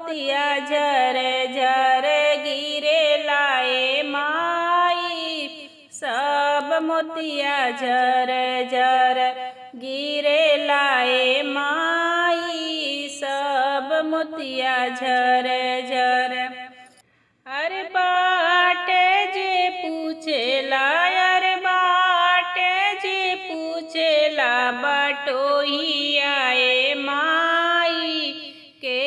मोतिया झर झर गिरे लाए माई, सब मोतिया झर झर गिरे लाए माई, सब मोतिया झर झर। अरे बाटे जे पूछेला, अरे बाटे जे पूछेला बटोहिया ए माई, के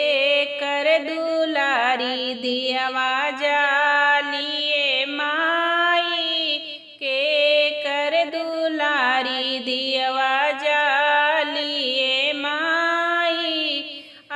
कर दुलारी दियवा जालिए माई, के कर दुलारी दियवा जालिए माई।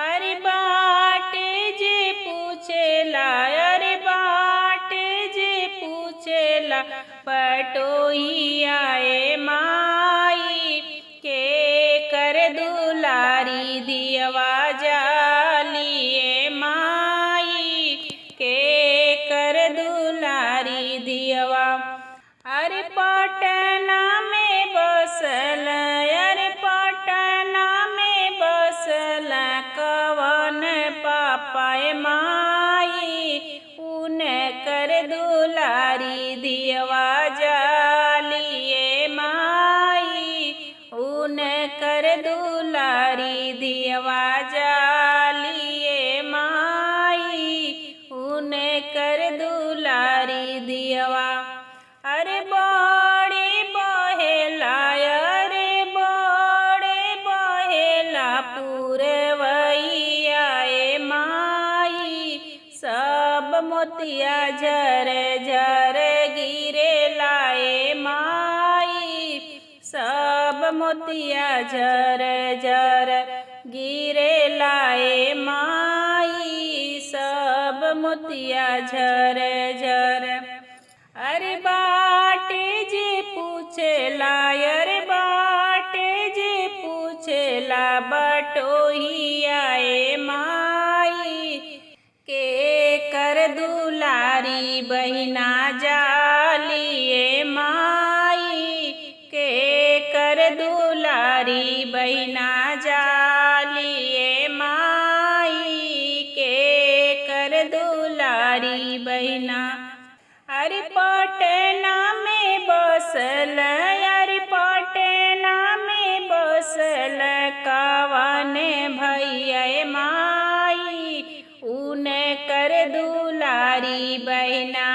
अरे बाटे जे पूछेला, अरे बाटे जे पूछेला पटोहिया ए माई, के कर दुलारी दियवा जालिए माई, के कर दुलारी दियवा। अरे पटना में बसल, अरे पटना में बसल कवन पापा ए माई, उन कर दुलारी दियवा जालिए माई, उन कर दुलारी दियवा जालिए माई, उन कर दुलारी दियवा। अरे बड़े बहेला, अरे बड़े बहेला पुरवैया ए माई, सब मोतिया झर झर गिरे लाए माई, सब मोतिया झर झर गिरे लाए माई, सब मोतिया झर झर। अरे बाटे जे पूछेला, अरे बाटे जे पूछेला बटोहिया ए माई, के कर दुलारी बहिना जालिए माई, के कर दुलारी बहिना जालिए माई, के कर दुलारी बहिना। अरे पटना में बसल, अरे पटना में बसल कवन भैया ए माई, उन कर दुलारी बहिना